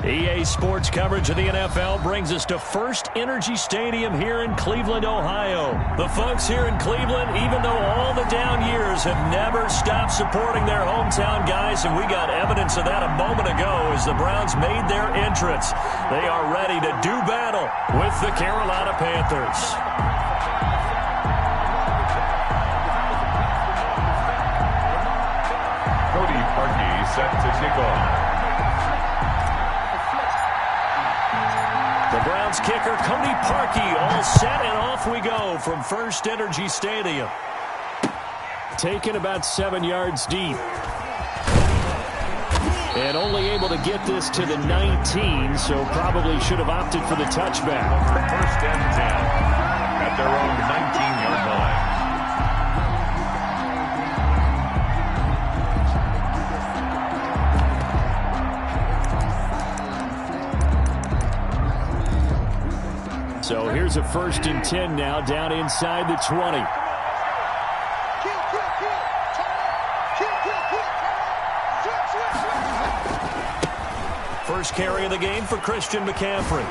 EA Sports coverage of the NFL brings us to First Energy Stadium here in Cleveland, Ohio. The folks here in Cleveland, even though all the down years, have never stopped supporting their hometown guys, and we got evidence of that a moment ago as the Browns made their entrance. They are ready to do battle with the Carolina Panthers. Cody Parkey set to kick off. The Browns kicker, Cody Parkey, all set, and off we go from First Energy Stadium. Taken about 7 yards deep. And only able to get this to the 19, so probably should have opted for the touchback. First and 10 at their own 19-yard line. So here's a 1st and 10 now, down inside the 20. First carry of the game for Christian McCaffrey.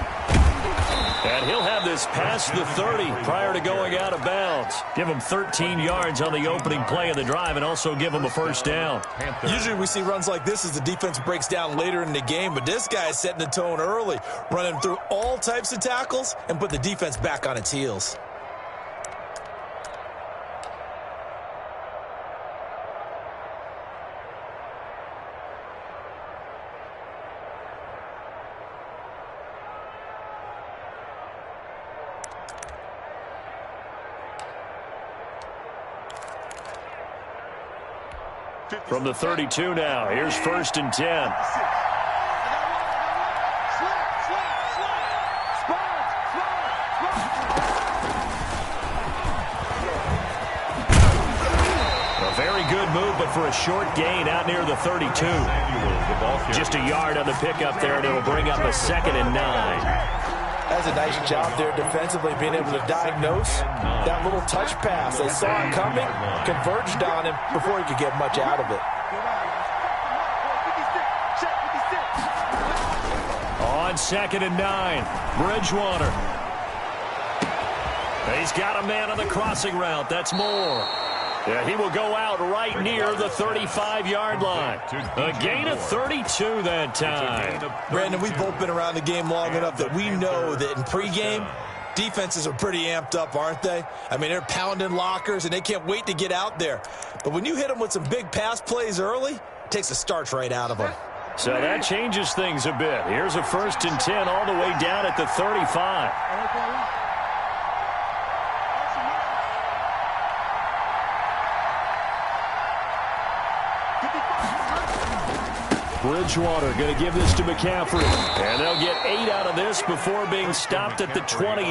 And he'll have this past the 30 prior to going out of bounds. Give him 13 yards on the opening play of the drive and also give him a first down. Usually we see runs like this as the defense breaks down later in the game, but this guy is setting the tone early, running through all types of tackles and put the defense back on its heels. From the 32 now, here's 1st and 10. A very good move, but for a short gain out near the 32. Just a yard on the pickup there, and it'll bring up a 2nd and 9. That's a nice job there defensively, being able to diagnose that little touch pass. They saw it coming, converged on him before he could get much out of it. On 2nd and 9, Bridgewater. He's got a man on the crossing route. That's Moore. Yeah, he will go out right near the 35-yard line. A gain of 32 that time. Brandon, we've both been around the game long enough that we know that in pregame, defenses are pretty amped up, aren't they? I mean, they're pounding lockers, and they can't wait to get out there. But when you hit them with some big pass plays early, it takes the starch right out of them. So that changes things a bit. Here's a 1st and 10 all the way down at the 35. Bridgewater going to give this to McCaffrey. And they'll get 8 out of this before being stopped at the 28.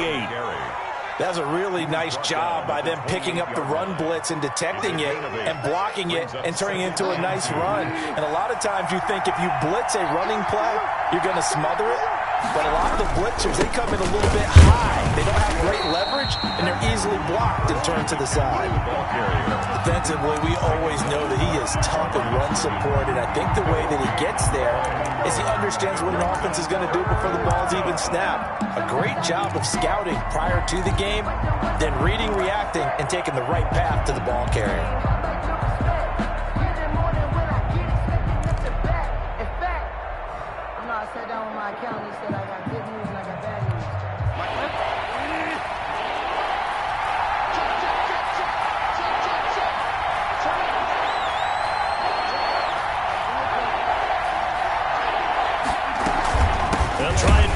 That's a really nice job by them picking up the run blitz and detecting it and blocking it and turning it into a nice run. And a lot of times you think if you blitz a running play, you're going to smother it. But a lot of the blitzers, they come in a little bit high. They don't have great leverage, and they're easily blocked and turned to the side. Defensively, we always know that he is tough and run support, and I think the way that he gets there is he understands what an offense is going to do before the ball's even snapped. A great job of scouting prior to the game, then reading, reacting, and taking the right path to the ball carrier.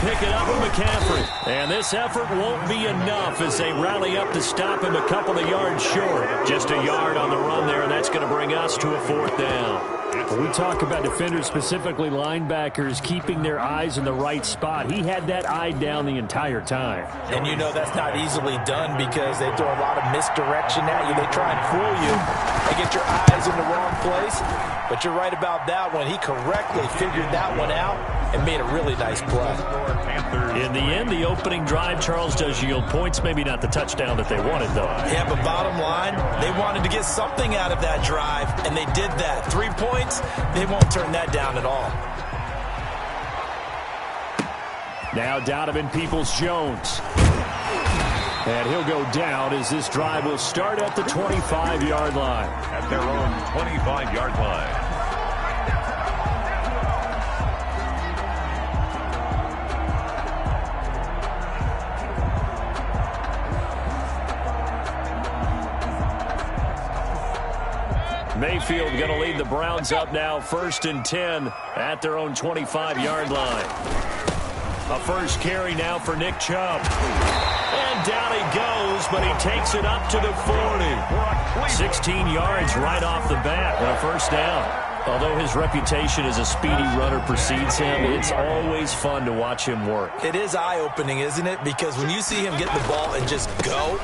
Pick it up with McCaffrey. And this effort won't be enough as they rally up to stop him a couple of yards short. Just a yard on the run there, and that's going to bring us to a 4th down. When we talk about defenders, specifically linebackers, keeping their eyes in the right spot, he had that eye down the entire time. And you know that's not easily done because they throw a lot of misdirection at you. They try and fool you and get your eyes in the wrong place. But you're right about that one. He correctly figured that one out and made a really nice play. In the end, the opening drive, Charles, does yield points. Maybe not the touchdown that they wanted, though. Yeah, but bottom line, they wanted to get something out of that drive, and they did that. 3 points, they won't turn that down at all. Now Donovan Peoples-Jones. And he'll go down as this drive will start at the 25-yard line. At their own 25-yard line. Mayfield going to lead the Browns up now, 1st and 10 at their own 25-yard line. A first carry now for Nick Chubb. And down he goes, but he takes it up to the 40. 16 yards right off the bat and a first down. Although his reputation as a speedy runner precedes him, it's always fun to watch him work. It is eye-opening, isn't it? Because when you see him get the ball and just go,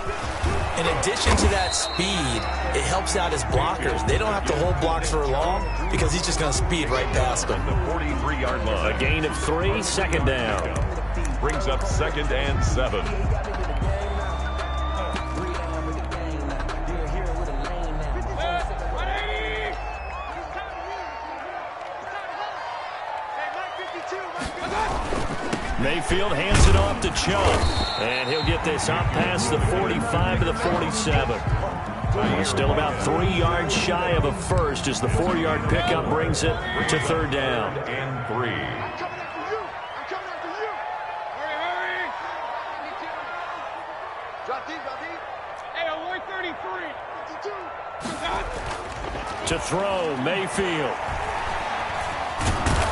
in addition to that speed, it helps out his blockers. They don't have to hold blocks for long because he's just going to speed right past them. The 43-yard line. A gain of 3, 2nd down. Brings up 2nd and 7. Mayfield hands it off to Chubb. And he'll get this up past the 45 to the 47. Still about 3 yards shy of a first as the 4-yard pickup brings it to 3rd down. And 3. To throw, Mayfield.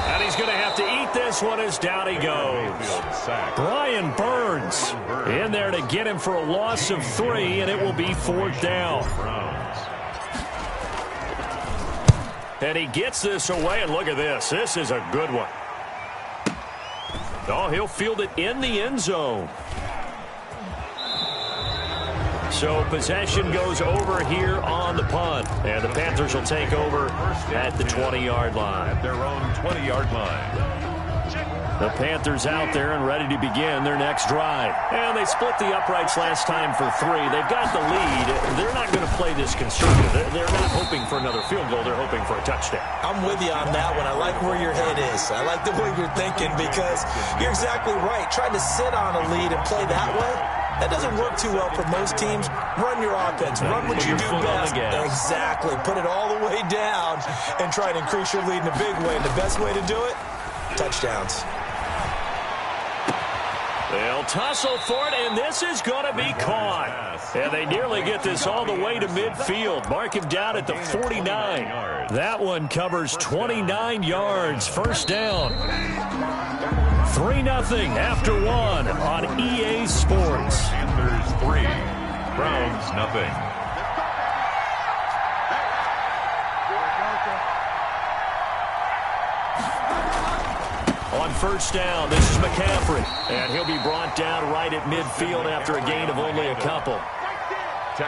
And he's going to have to eat this one as down he goes. Brian Burns in there to get him for a loss of 3, and it will be 4th down. And he gets this away, and look at this. This is a good one. Oh, he'll field it in the end zone. So possession goes over here on the punt. And the Panthers will take over at the 20-yard line. At their own 20-yard line. The Panthers out there and ready to begin their next drive. And they split the uprights last time for 3. They've got the lead. They're not going to play this conservative. They're not hoping for another field goal. They're hoping for a touchdown. I'm with you on that one. I like where your head is. I like the way you're thinking because you're exactly right. Trying to sit on a lead and play that way, that doesn't work too well for most teams. Run your offense. Run what you do best. Exactly. Put it all the way down and try to increase your lead in a big way. And the best way to do it, touchdowns. They'll tussle for it, and this is going to be caught. And they nearly get this all the way to midfield. Mark him down at the 49. That one covers 29 yards. First down. 3-0 after 1 on EA Sports. Panthers 3, Browns 0. On first down, this is McCaffrey. And he'll be brought down right at midfield after a gain of only a couple.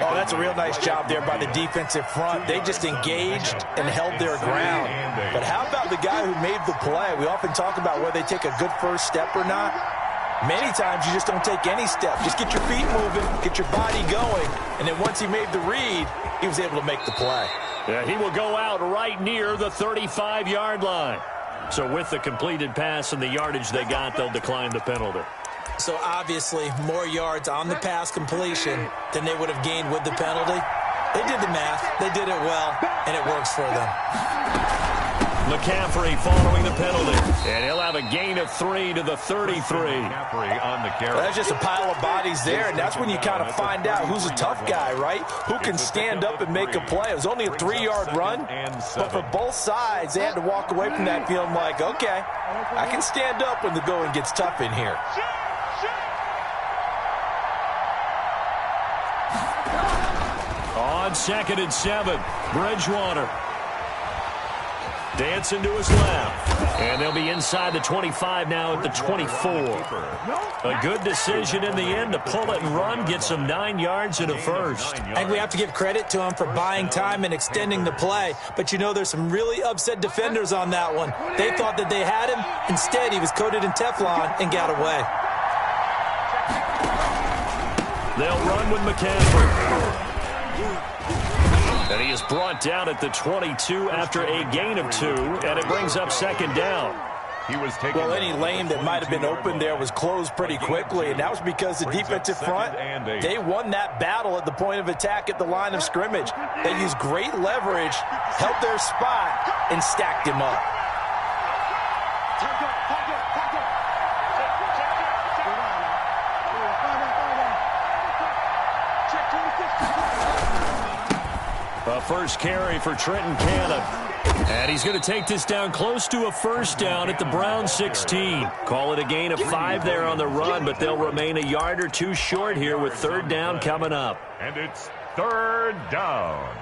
Oh, that's a real nice job there by the defensive front. They just engaged and held their ground. But how about the guy who made the play? We often talk about whether they take a good first step or not. Many times you just don't take any step. Just get your feet moving, get your body going, and then once he made the read, he was able to make the play. Yeah, he will go out right near the 35-yard line. So with the completed pass and the yardage they got, they'll decline the penalty. So obviously more yards on the pass completion than they would have gained with the penalty. They did the math. They did it well, and it works for them. McCaffrey following the penalty. And he'll have a gain of 3 to the 33. McCaffrey on the carry. That's just a pile of bodies there, and that's when you kind of find out who's a tough guy, right? Who can stand up and make a play. It was only a 3-yard run, but for both sides, they had to walk away from that feeling like, okay, I can stand up when the going gets tough in here. On 2nd and 7, Bridgewater. Dancing to his left. And they'll be inside the 25 now at the 24. A good decision in the end to pull it and run, get some 9 yards and a first. I think we have to give credit to him for buying time and extending the play. But you know there's some really upset defenders on that one. They thought that they had him. Instead, he was coated in Teflon and got away. They'll run with McCaffrey. And he is brought down at the 22 after a gain of 2, and it brings up 2nd down. He was taken. Well, any lane that might have been open there was closed pretty quickly, and that was because the defensive front, they won that battle at the point of attack at the line of scrimmage. They used great leverage, held their spot, and stacked him up. A first carry for Trenton Cannon. And he's going to take this down close to a first down at the Browns 16. Call it a gain of 5 there on the run, but they'll remain a yard or two short here with third down coming up. And it's third down.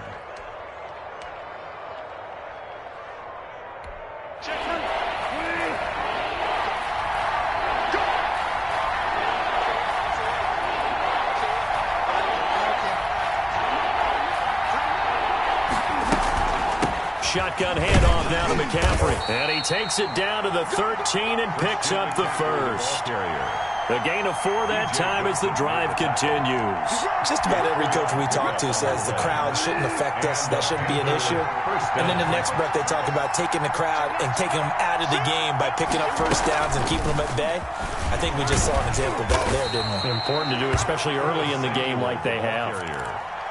Shotgun handoff down to McCaffrey. And he takes it down to the 13 and picks up the first. A gain of 4 that time as the drive continues. Just about every coach we talk to says the crowd shouldn't affect us. That shouldn't be an issue. And then the next breath they talk about taking the crowd and taking them out of the game by picking up first downs and keeping them at bay. I think we just saw an example of that there, didn't we? Important to do, especially early in the game like they have.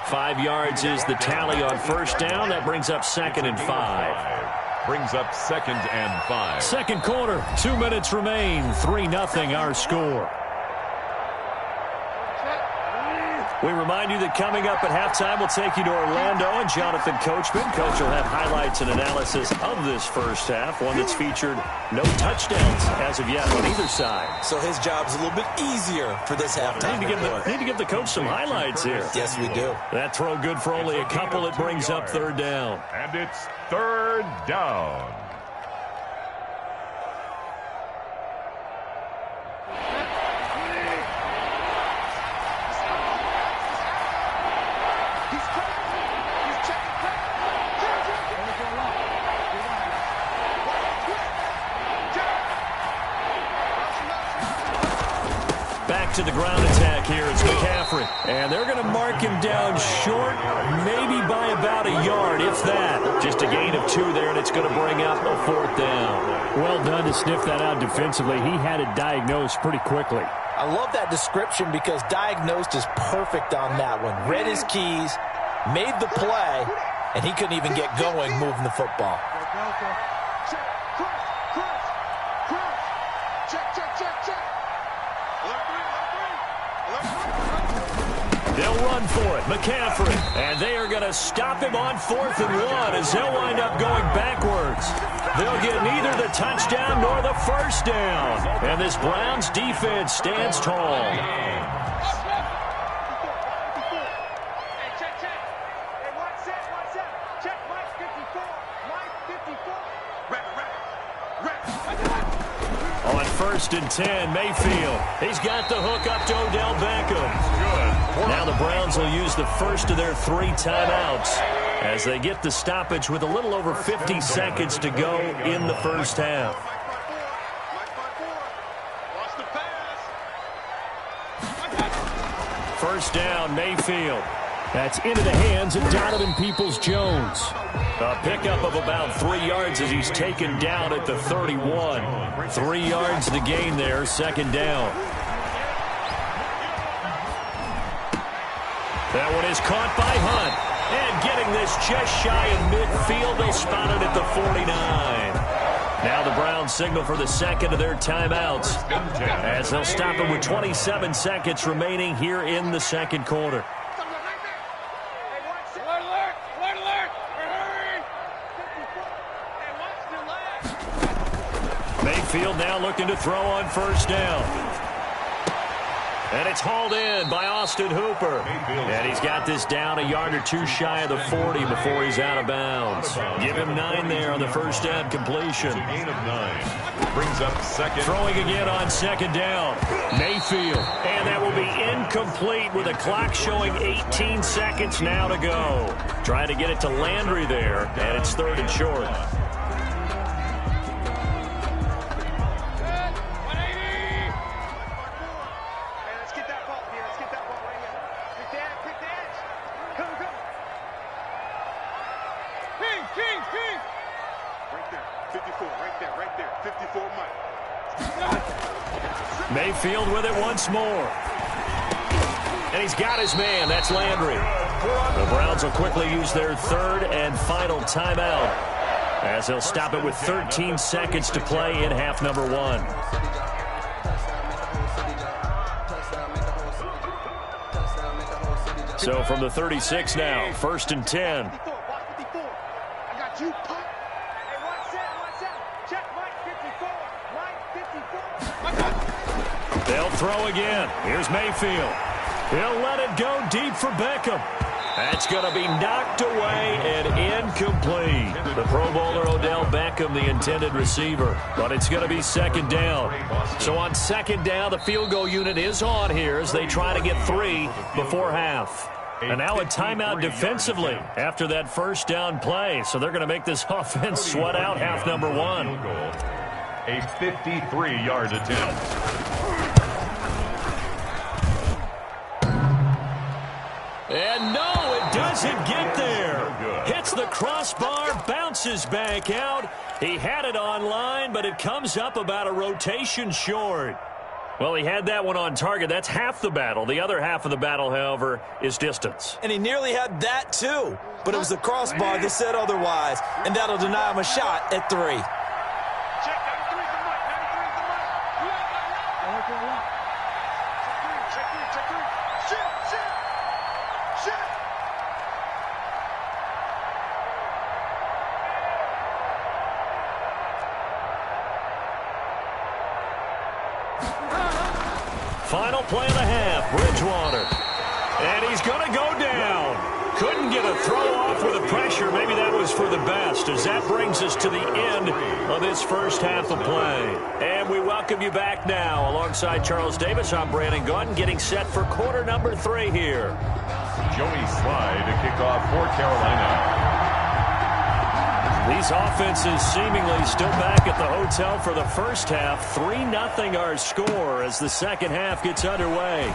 5 yards is the tally on first down. That brings up 2nd and 5. Brings up 2nd and 5. Second quarter, 2 minutes remain. 3-0 our score. We remind you that coming up at halftime, we'll take you to Orlando and Jonathan Coachman. Coach will have highlights and analysis of this first half, one that's featured no touchdowns as of yet on either side. So his job's a little bit easier for this halftime. Need to give the coach some highlights here. Yes, we do. That throw good for only a couple. It brings up third down. And it's third down. To the ground attack here. It's McCaffrey. And they're going to mark him down short, maybe by about a yard, if that. Just a gain of 2 there, and it's going to bring up a 4th down. Well done to sniff that out defensively. He had it diagnosed pretty quickly. I love that description because diagnosed is perfect on that one. Read his keys, made the play, and he couldn't even get going moving the football. They'll run for it. McCaffrey. And they are going to stop him on 4th and 1 as they'll wind up going backwards. They'll get neither the touchdown nor the first down. And this Browns defense stands tall. On 1st and 10, Mayfield. He's got the hook up to Odell Beckham. Now the Browns will use the first of their 3 timeouts as they get the stoppage with a little over 50 seconds to go in the first half. First down, Mayfield. That's into the hands of Donovan Peoples-Jones. A pickup of about 3 yards as he's taken down at the 31. 3 yards the gain there, 2nd down. That one is caught by Hunt. And getting this just shy of midfield, they'll spot it at the 49. Now the Browns signal for the second of their timeouts as they'll stop it with 27 seconds remaining here in the second quarter. Mayfield now looking to throw on first down. And it's hauled in by Austin Hooper. And he's got this down a yard or 2 shy of the 40 before he's out of bounds. Give him 9 there on the first down completion. Gain of 9. Brings up 2nd. Throwing again on 2nd down. Mayfield. And that will be incomplete with a clock showing 18 seconds now to go. Trying to get it to Landry there. And it's 3rd and short. 54, right there. 54 Mike. Mayfield with it once more. And he's got his man. That's Landry. The Browns will quickly use their third and final timeout, as they'll stop it with 13 seconds to play in half number one. So from the 36 now, 1st and 10. They'll throw again. Here's Mayfield. He'll let it go deep for Beckham. That's going to be knocked away and incomplete. The Pro Bowler Odell Beckham, the intended receiver. But it's going to be 2nd down. So on 2nd down, the field goal unit is on here as they try to get 3 before half. And now a timeout defensively after that 1st down play. So they're going to make this offense sweat out half number one. A 53-yard attempt. And no, it doesn't get there. Hits the crossbar, bounces back out. He had it on line, but it comes up about a rotation short. Well, he had that one on target. That's half the battle. The other half of the battle, however, is distance. And he nearly had that, too. But it was the crossbar that said otherwise. And that'll deny him a shot at 3. Final play of the half, Bridgewater. And he's going to go down. Couldn't get a throw off with the pressure. Maybe that was for the best, as that brings us to the end of this first half of play. And we welcome you back now. Alongside Charles Davis, I'm Brandon Gaudin, getting set for quarter number 3 here. Joey Slye to kick off for Carolina. These offenses seemingly still back at the hotel for the first half. 3-0 our score as the second half gets underway.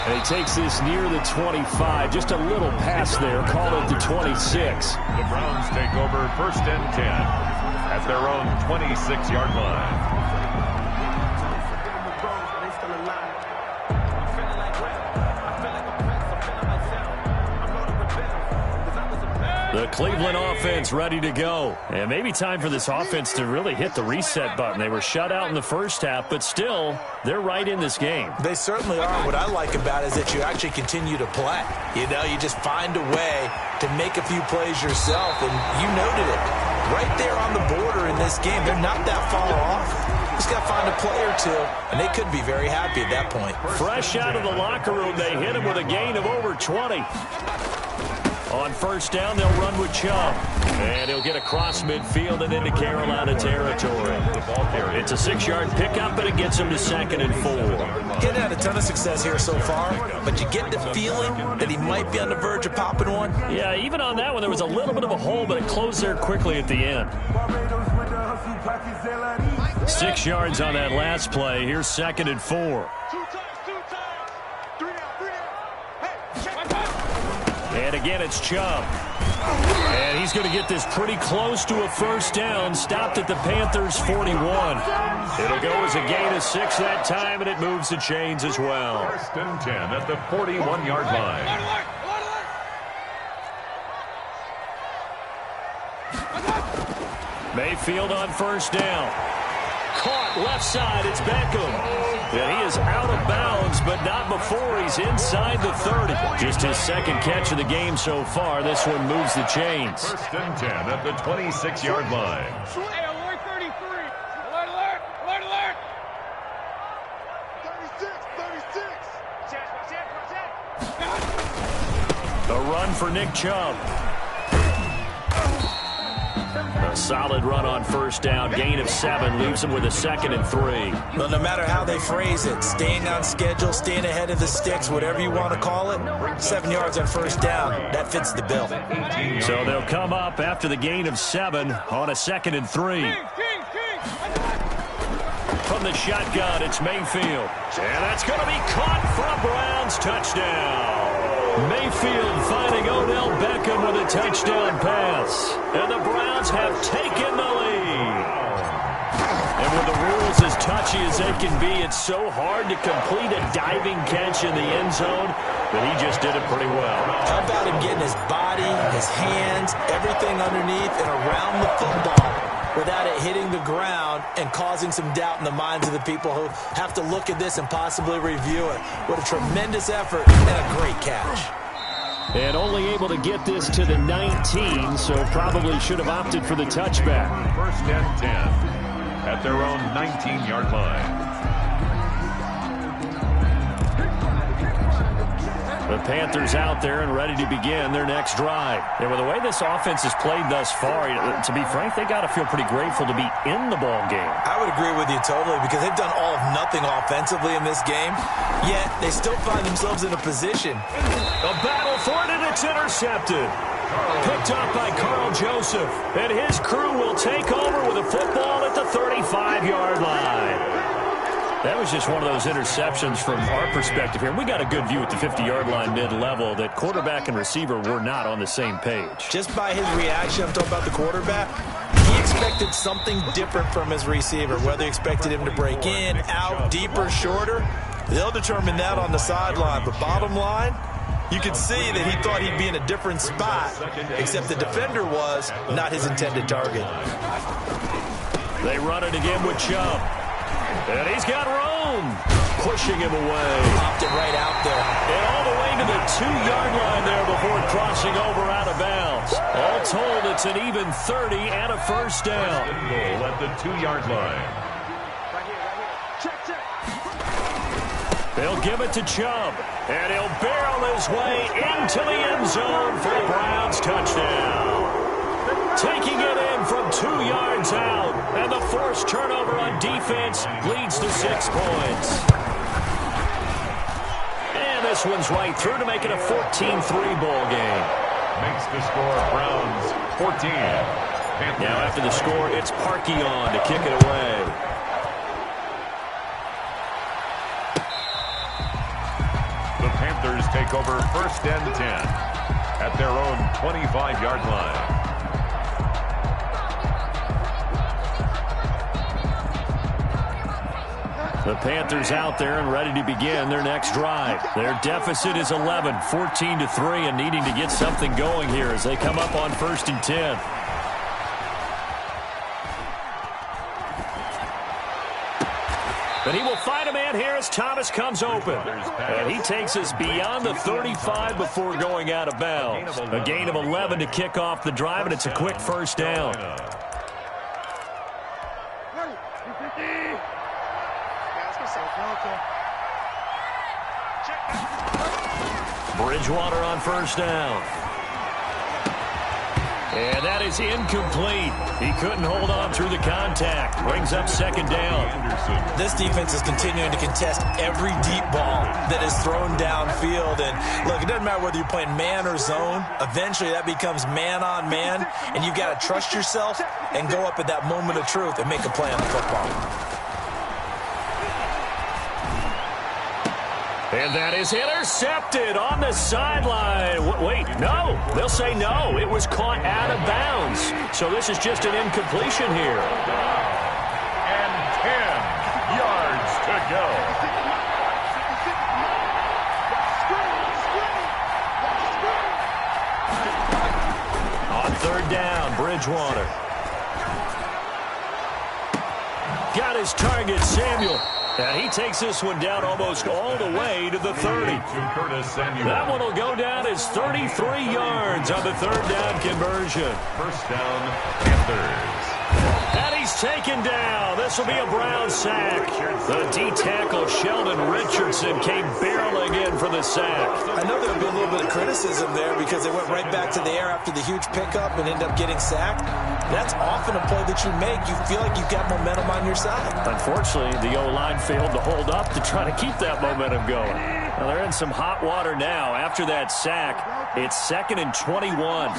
And he takes this near the 25. Just a little pass there. Call it the 26. The Browns take over 1st and 10 at their own 26-yard line. The Cleveland offense ready to go. And maybe time for this offense to really hit the reset button. They were shut out in the first half, but still, they're right in this game. They certainly are. What I like about it is that you actually continue to play. You know, you just find a way to make a few plays yourself, and you noted it. Right there on the border in this game, they're not that far off. Just got to find a play or two, and they could be very happy at that point. Fresh out of the locker room, they hit him with a gain of over 20. On 1st down, they'll run with Chubb. And he'll get across midfield and into Carolina territory. It's a 6-yard pickup, and it gets him to 2nd and 4. Getting had a ton of success here so far, but you get the feeling that he might be on the verge of popping one. Yeah, even on that one, there was a little bit of a hole, but it closed there quickly at the end. 6 yards on that last play. Here's 2nd and 4. And again, it's Chubb. And he's going to get this pretty close to a 1st down. Stopped at the Panthers' 41. It'll go as a gain of 6 that time, and it moves the chains as well. 1st and 10 at the 41-yard line. Mayfield on 1st down. Caught left side. It's Beckham. And he is out of bounds, but not before he's inside the 30. Just his 2nd catch of the game so far. This one moves the chains. 1st and 10 at the 26-yard line. Hey, alert 33. Alert, alert. Alert, alert. 36. A run for Nick Chubb. A solid run on 1st down. Gain of 7 leaves him with a 2nd and 3. Well, no matter how they phrase it, staying on schedule, staying ahead of the sticks, whatever you want to call it, 7 yards on 1st down, that fits the bill. So they'll come up after the gain of 7 on a 2nd and 3. From the shotgun, it's Mayfield. And that's going to be caught for a Browns touchdown. Mayfield finding Odell Beckham with a touchdown pass. And the Browns have taken the flashy as they can be, it's so hard to complete a diving catch in the end zone, but he just did it pretty well. How about him getting his body, his hands, everything underneath and around the football without it hitting the ground and causing some doubt in the minds of the people who have to look at this and possibly review it. What a tremendous effort and a great catch. And only able to get this to the 19, so probably should have opted for the touchback. First and 10 at their own 19-yard line. The Panthers out there and ready to begin their next drive. And with the way this offense has played thus far, to be frank, they got to feel pretty grateful to be in the ball game. I would agree with you totally because they've done all of nothing offensively in this game, yet they still find themselves in a position. A battle for it, and it's intercepted. Picked up by Carl Joseph, and his crew will take over with a football at the 35-yard line. That was just one of those interceptions from our perspective here. We got a good view at the 50-yard line mid-level that quarterback and receiver were not on the same page. Just by his reaction, I'm talking about the quarterback, he expected something different from his receiver, whether he expected him to break in, out, deeper, shorter. They'll determine that on the sideline. But bottom line, you could see that he thought he'd be in a different spot, except the defender was not his intended target. They run it again with Chubb. And he's got room. Pushing him away. Popped it right out there. And all the way to the 2-yard line there before crossing over out of bounds. All told, it's an even 30 and a first down. Goal at the 2-yard line. They'll give it to Chubb. And he'll barrel his way into the end zone for a Browns touchdown. Taking it in from 2 yards out. And the forced turnover on defense leads to 6 points. And this one's right through to make it a 14-3 ball game. Makes the score Browns 14. Now after the score, it's Parkey on to kick it away. The Panthers take over first and 10 at their own 25-yard line. The Panthers out there and ready to begin their next drive. Their deficit is 11, 14-3, and needing to get something going here as they come up on first and 10. But he will find a man here as Thomas comes open. And he takes us beyond the 35 before going out of bounds. A gain of 11 to kick off the drive, and it's a quick first down. Bridgewater on first down. And that is incomplete. He couldn't hold on through the contact. Brings up second down. This defense is continuing to contest every deep ball that is thrown downfield. And look, it doesn't matter whether you're playing man or zone. Eventually that becomes man on man. And you've got to trust yourself and go up at that moment of truth and make a play on the football. And that is intercepted on the sideline. Wait, no. They'll say no. It was caught out of bounds. So this is just an incompletion here. And 10 yards to go. On third down, Bridgewater. Got his target, Samuel. And he takes this one down almost all the way to the 30. That one will go down as 33 yards on the third down conversion. First down, Panthers. And he's taken down. This will be a Brown sack. The D-tackle Sheldon Richardson came barreling in for the sack. I know there'll be a little bit of criticism there because they went right back to the air after the huge pickup and ended up getting sacked. That's often a play that you make. You feel like you've got momentum on your side. Unfortunately, the O-line failed to hold up to try to keep that momentum going. Well, they're in some hot water now. After that sack, it's 2nd and 21.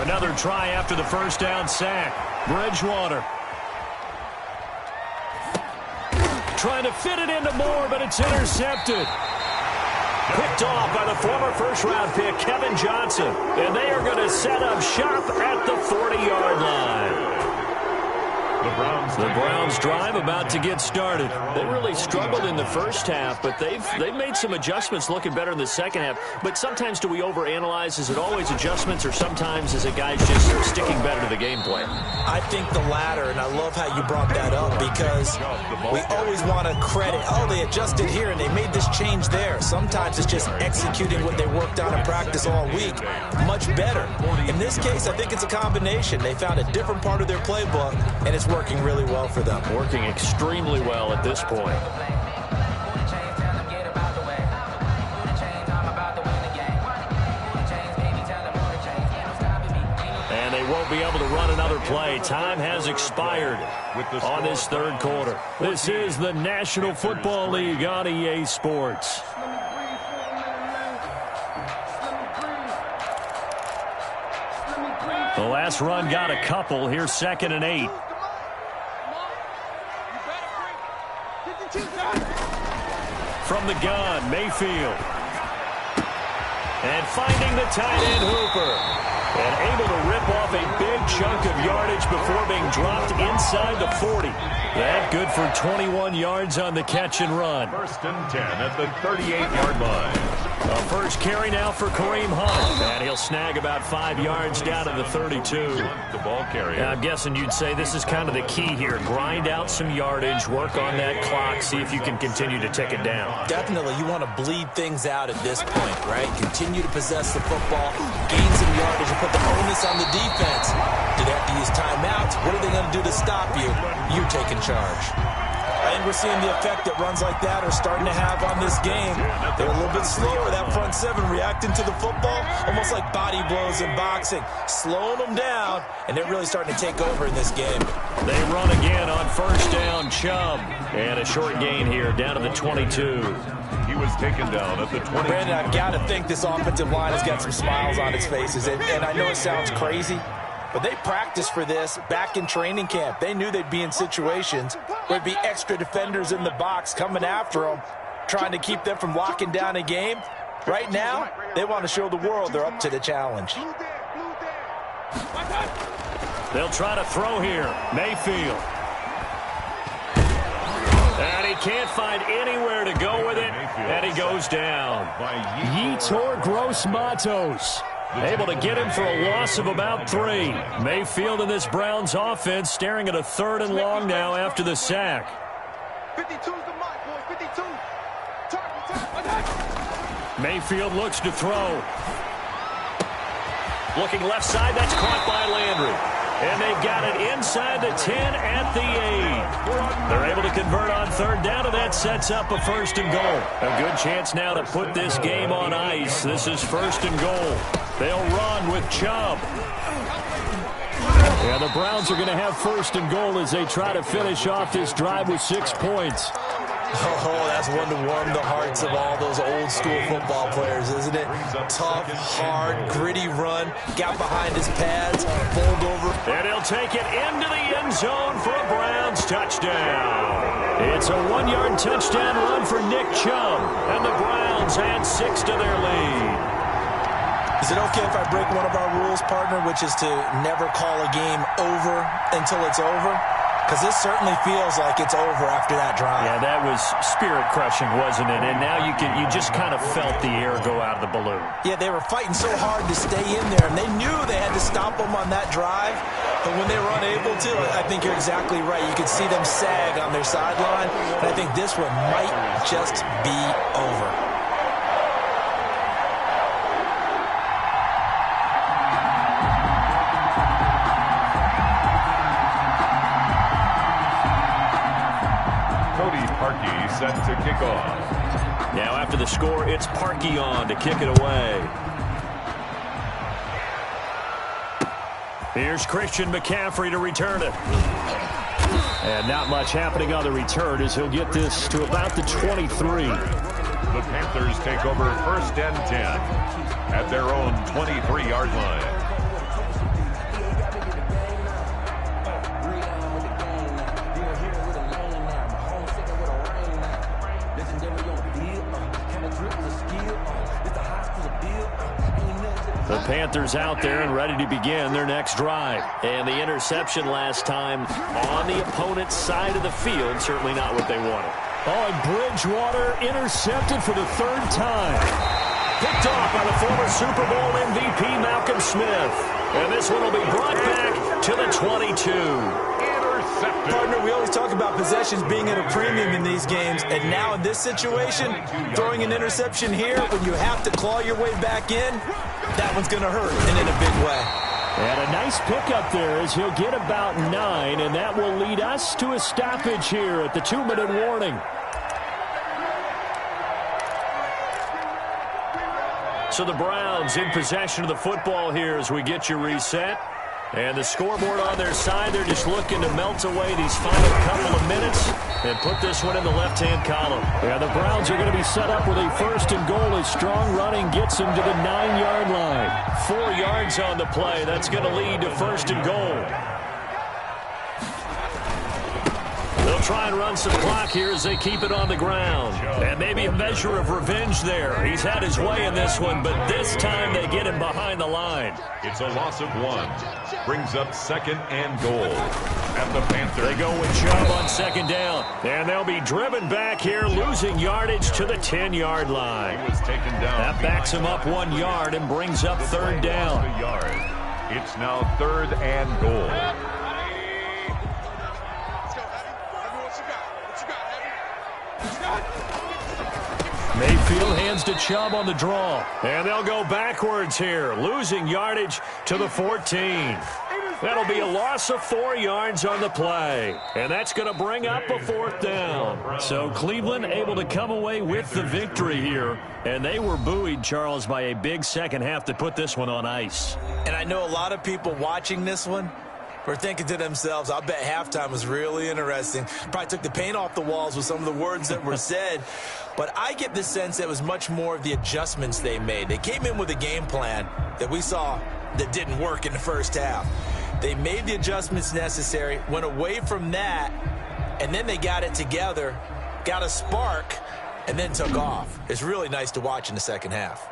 Another try after the first down sack. Bridgewater. Trying to fit it into Moore, but it's intercepted. Picked off by the former first-round pick, Kevin Johnson. And they are going to set up shop at the 40-yard line. The The Browns drive about to get started. They really struggled in the first half, but they've made some adjustments looking better in the second half. But sometimes do we overanalyze? Is it always adjustments, or sometimes is it guys just sticking better to the game plan? I think the latter, and I love how you brought that up, because we always want to credit, oh, they adjusted here and they made this change there. Sometimes it's just executing what they worked on in practice all week much better. In this case, I think it's a combination. They found a different part of their playbook, and it's working really well for them. Working extremely well at this point. And they won't be able to run another play. Time has expired on this third quarter. This is the National Football League on EA Sports. The last run got a couple. Here's 2nd and 8. From the gun, Mayfield. And finding the tight end Hooper. And able to rip off a big chunk of yardage before being dropped inside the 40. That good for 21 yards on the catch and run. 1st and 10 at the 38-yard line. A first carry now for Kareem Hunt. And he'll snag about 5 yards down to the 32. The ball carrier. I'm guessing you'd say this is kind of the key here. Grind out some yardage, work on that clock, see if you can continue to tick it down. Definitely, you want to bleed things out at this point, right? Continue to possess the football, gain some yardage, and put the onus on the defense. Do they have to use timeouts? What are they going to do to stop you? You're taking charge. I think we're seeing the effect that runs like that are starting to have on this game. They're a little bit slower, that front seven, reacting to the football, almost like body blows in boxing, slowing them down, and they're really starting to take over in this game. They run again on first down, Chubb. And a short gain here, down to the 22. He was taken down at the 20. Brandon, I've got to think this offensive line has got some smiles on its faces, and I know it sounds crazy, but they practiced for this back in training camp. They knew they'd be in situations where there'd be extra defenders in the box coming after them, trying to keep them from locking down a game. Right now, they want to show the world they're up to the challenge. They'll try to throw here. Mayfield. And he can't find anywhere to go with it, and he goes down. Yetur Gross-Matos. Able to get him for a loss of about 3. Mayfield in this Browns offense staring at a 3rd and long now after the sack. 52's the mark, boys. 52. Mayfield looks to throw. Looking left side, that's caught by Landry. And they've got it inside the 10 at the 8. They're able to convert on 3rd down, and that sets up a 1st and goal. A good chance now to put this game on ice. This is 1st and goal. They'll run with Chubb. Yeah, the Browns are going to have 1st and goal as they try to finish off this drive with 6 points. Oh, that's one to warm the hearts of all those old school football players, isn't it? Tough, hard, gritty run, got behind his pads, fold over. And he'll take it into the end zone for a Browns touchdown. It's a 1-yard touchdown run for Nick Chubb, and the Browns add 6 to their lead. Is it okay if I break one of our rules, partner, which is to never call a game over until it's over? Because this certainly feels like it's over after that drive. Yeah, that was spirit-crushing, wasn't it? And now you just kind of felt the air go out of the balloon. Yeah, they were fighting so hard to stay in there, and they knew they had to stop them on that drive. But when they were unable to, I think you're exactly right. You could see them sag on their sideline, and I think this one might just be over. Set to kick off. Now after the score, it's Parkey on to kick it away. Here's Christian McCaffrey to return it. And not much happening on the return as he'll get this to about the 23. The Panthers take over 1st and 10 at their own 23-yard line. The Panthers out there and ready to begin their next drive. And the interception last time on the opponent's side of the field, certainly not what they wanted. Oh, and Bridgewater intercepted for the third time. Picked off by the former Super Bowl MVP Malcolm Smith. And this one will be brought back to the 22. Partner, we always talk about possessions being at a premium in these games, and now in this situation, throwing an interception here when you have to claw your way back in, that one's going to hurt, and in a big way. And a nice pickup there as he'll get about 9, and that will lead us to a stoppage here at the 2-minute warning. So the Browns in possession of the football here as we get you reset. And the scoreboard on their side, they're just looking to melt away these final couple of minutes and put this one in the left-hand column. Yeah, the Browns are going to be set up with a 1st and goal as strong running gets them to the 9-yard line. 4 yards on the play. That's going to lead to 1st and goal. They'll try and run some clock here as they keep it on the ground. And maybe a measure of revenge there. He's had his way in this one, but this time they get him behind the line. It's a loss of 1. Brings up 2nd and goal at the Panthers. They go with Chubb on 2nd down. And they'll be driven back here, losing yardage to the 10-yard line. He was taken down. That backs him up 1 yard and brings up 3rd down. It's now 3rd and goal. Mayfield hands to Chubb on the draw. And they'll go backwards here, losing yardage to the 14. That'll be a loss of 4 yards on the play. And that's going to bring up a 4th down. So Cleveland able to come away with the victory here. And they were buoyed, Charles, by a big second half to put this one on ice. And I know a lot of people watching this one were thinking to themselves, I bet halftime was really interesting. Probably took the paint off the walls with some of the words that were said. But I get the sense that it was much more of the adjustments they made. They came in with a game plan that we saw that didn't work in the first half. They made the adjustments necessary, went away from that, and then they got it together, got a spark, and then took off. It's really nice to watch in the second half.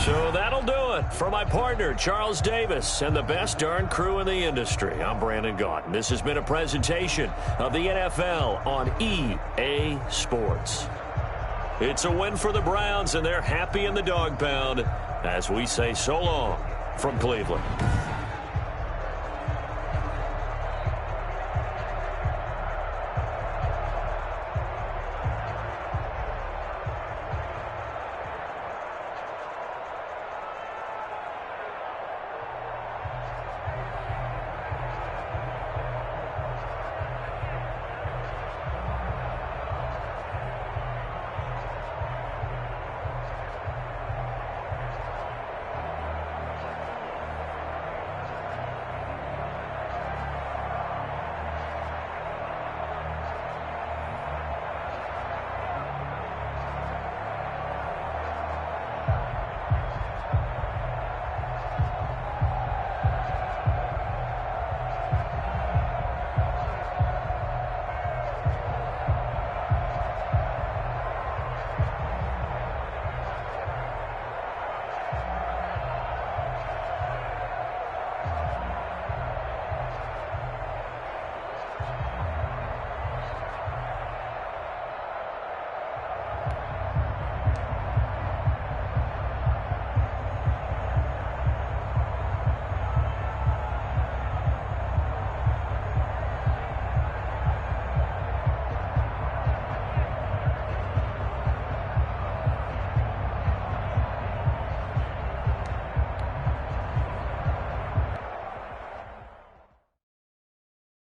So that'll do it for my partner, Charles Davis, and the best darn crew in the industry. I'm Brandon Gaudin. This has been a presentation of the NFL on EA Sports. It's a win for the Browns, and they're happy in the dog pound as we say so long from Cleveland.